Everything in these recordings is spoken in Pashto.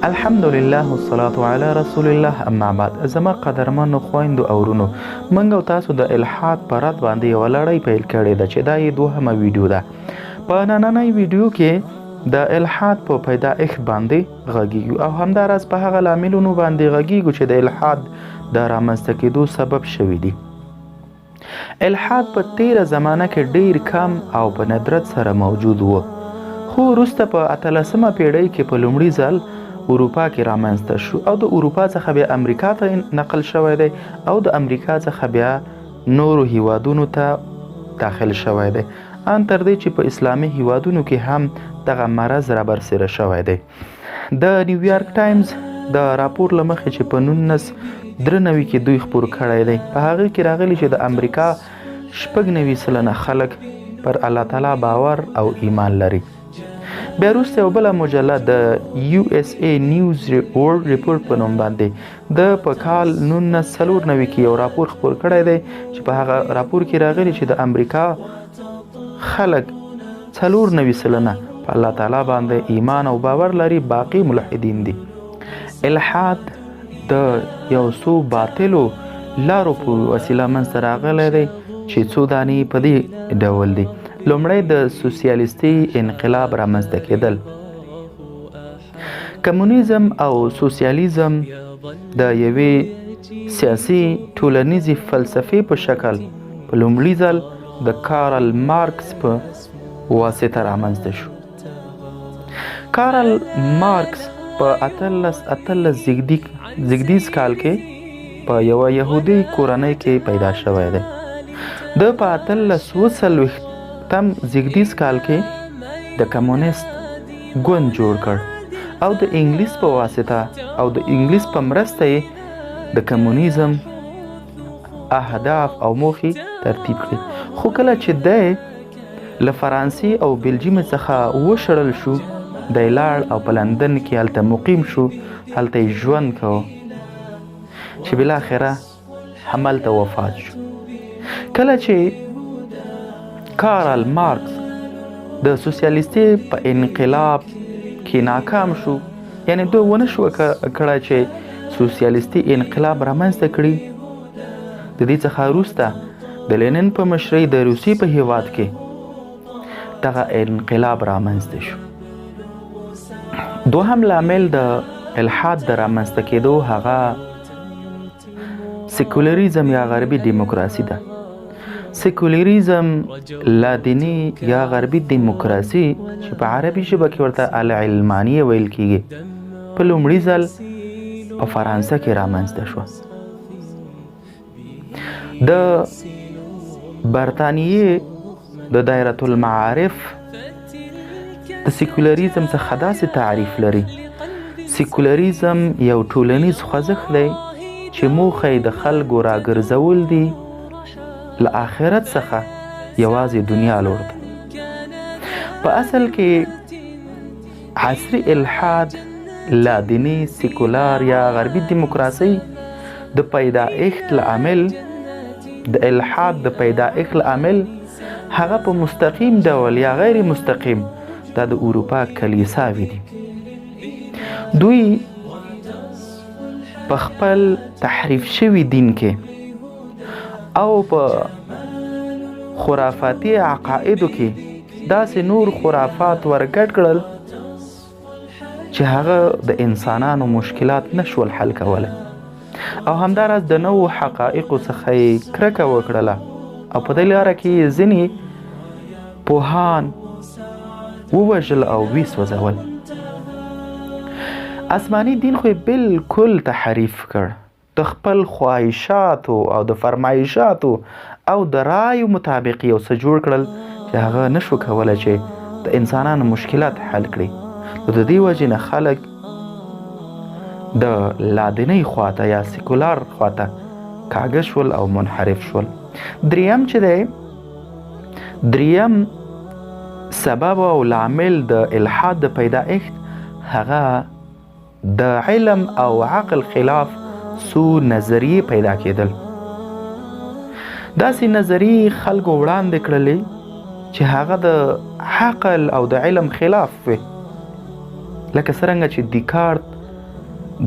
الحمدلله والصلاة علی رسول الله، اما بعد. زما قدرمنو خویندو او ورونو، موږ او تاسو د الحاد په رد باندې یوه لړۍ پیل کړې ده چې دا یې دوهمه ویډیو ده. په نننۍ ویډیو کې د الحاد په پیدایښت باندې غږیږو او همداراز په هغه لاملونو باندې غږیږو چې د الحاد د رامنځته کېدو سبب شوي دي. الحاد په تیره زمانه کې ډیر کم او په ندرت سره موجود و، خو وروسته په 18مه پیړۍ کې په لومړي ځل اروپا کې رامنځته شو او د اروپا څخه بیا امریکا ته نقل شوی دی او د امریکا څخه بیا نورو هیوادونو ته داخل شوی دی، ان تر دې چې په اسلامي هیوادونو کې هم دغه مرض را برسېره شوی دی. د نیویارک ټایمز د راپور له مخې چې په 1993 کې دوی خپور کړی دی، په هغې کې راغلی چې د امریکا 96% خلک پر الله تعالی باور او ایمان لري. بیا وروسته یو بله مجله د USA نیوز ورلډ ریپورټ په نوم باندې د په کال 1994 کې یو راپور خپور کړی دی چې په هغه راپور کې راغلی چې د امریکا خلک 94% په الله تعالی باندې ایمان او باور لري، باقی ملحدین دي. الحاد د یو څو باطلو لارو په وسیله منځته راغلی دی چې څو دانې په دې ډول دي. لومړی د سوسیالیستي انقلاب رامنځته کېدل. کمونیزم او سوسیالیزم د یوې سیاسي ټولنیزې فلسفې په شکل په لومړي ځل د کارل مارکس په واسطه رامنځته شو. کارل مارکس په 1838 زیږدیز کال کې په یوه یهودي کورنۍ کې پیدا شوی دی. د په 1840 زیږدیز کال کې د کمونیست ګوند جوړ کړ او د انګلیس په واسطه او د انګلیس په مرسته یې د کمونیزم اهداف او موخې ترتیب کړي. خو کله چې دی له فرانسې او بلجیم څخه وشړل شو، دی لاړ او په لندن کې هلته مقیم شو، هلته یې ژوند کوه چې بالاخره همالته وفات شو. کله چې کارل مارکس د سوسیالیستي په انقلاب کې ناکام شو، یعنی دوی ونه شو کړی چې سوسیالیستي انقلاب رامنځته کړي، د دې څخه وروسته د لینن په مشرۍ د روسیې په هیواد کې دغه انقلاب رامنځته شو. دوهم لامل د الحاد د رامنځته کېدو هغه سیکولریزم یا غربي دیموکراسي ده. سیکولریزم لادینی یا غربي دیموکراسي چې په عربي ژبه کې ورته العلمانیه ویل کیږي، په لومړي ځل په فرانسه کې رامنځته شوه. د برطانیې د دایره المعارف د سیکولریزم څخه داسې تعریف لري: سیکولریزم یو ټولنیز خوځښت دی چې موخه یې د خلکو راګرځول دي له آخرت څخه یوازې دنیا لور ده. په اصل کې عصري الحاد لادینی سیکولار یا غربي دیموکراسي د پیدایښت لامل د الحاد د پیدایښت لامل هغه په مستقیم ډول یا غیر مستقیم دا د اروپا کلیساوې دي. دوی په خپل تحریف شوي دین کې او په خرافاتي عقایدو کې داسې نور خرافات ورګډ کړل چې هغه د انسانانو مشکلات نشول حل کولی او همداراز د نوو حقایقو څخه یې کرکه وکړله او په دې لاره کې ځینې پوهان ووژل او ویسوځول. آسماني دین خو یې بالکل تحریف کړ، د خپل خواهشاتو او د فرمایشاتو او د رایو مطابق یو څه جوړ کړل چې هغه نشو کولی چې د انسانانو مشکلات حل کړي. نو د دې وجې نه خلک د لادینۍ خواته یا سیکولار خواته کاږه شول او منحرف شول. دریم سبب او لامل د الحاد د پیدایښت هغه د علم او عقل خلاف څو نظریې پیدا کېدل. داسې نظریې خلکو وړاندې کړلې چې هغه د عقل او د علم خلاف وي، لکه څرنګه چې دیکارت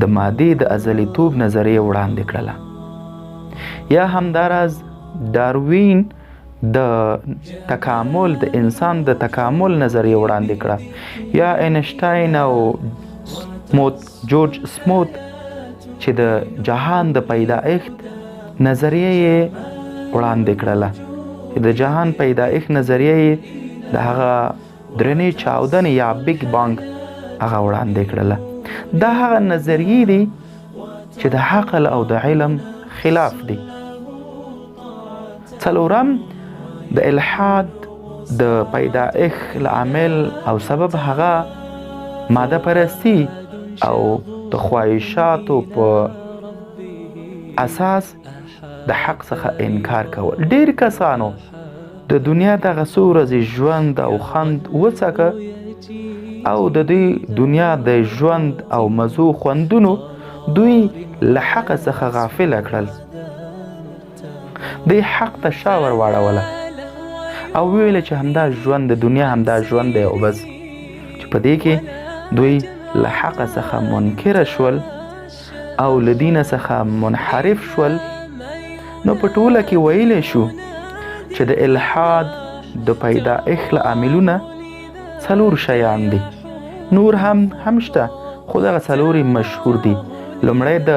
د مادې د ازلیتوب نظریه وړاندې کړله. یا همداراز داروین د تکامل د انسان د تکامل نظریه وړاندې کړه. یا اینشتاین او جورج سموت چې د جهان د پیدایښت نظریه یې وړاندې کړله، چې د جهان پیدایښت نظریه یې د هغه درنې چاودنې یا بیگ بانګ هغه وړاندې کړله. دا هغه نظریې دي چې د عقل او د علم خلاف دي. څلورم، د الحاد د پیدایښت لامل او سبب هغه ماده پرستی او د خواهشاتو په اساس د حق څخه انکار کول. ډیر کسانو د دنیا دغه څو ورځې ژوند او خوند وڅکه او د دې دنیا د ژوند او مزو خوندونو دوی له حق څخه غافل کړل. دوی حق ته شا ور واړوله او ویل چې همدا ژوند د دنیا همدا ژوند دی او بس، چې په دې کې دوی له حق څخه منکر شول او له دین څخه منحرف شول. نو په ټوله کې ویلی شو چې د الحاد د پیدایښت عاملونه څلور شیان دي. نور هم شته خو دغه څلور مشهور دي. لومړی د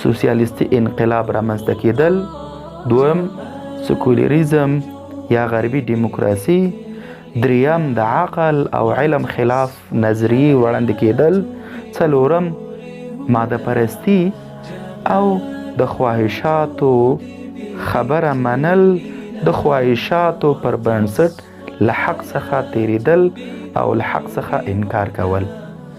سوسیالیستي انقلاب رامنځته کېدل، دویم سکولریزم یا غربي دیموکراسي، دریم د عقل او علم خلاف نظریې وړاندې کېدل، څلورم ماده پرستی او د خواهشاتو خبره منل، د خواهشاتو پر بنسټ له حق څخه تیریدل او له حق څخه انکار کول.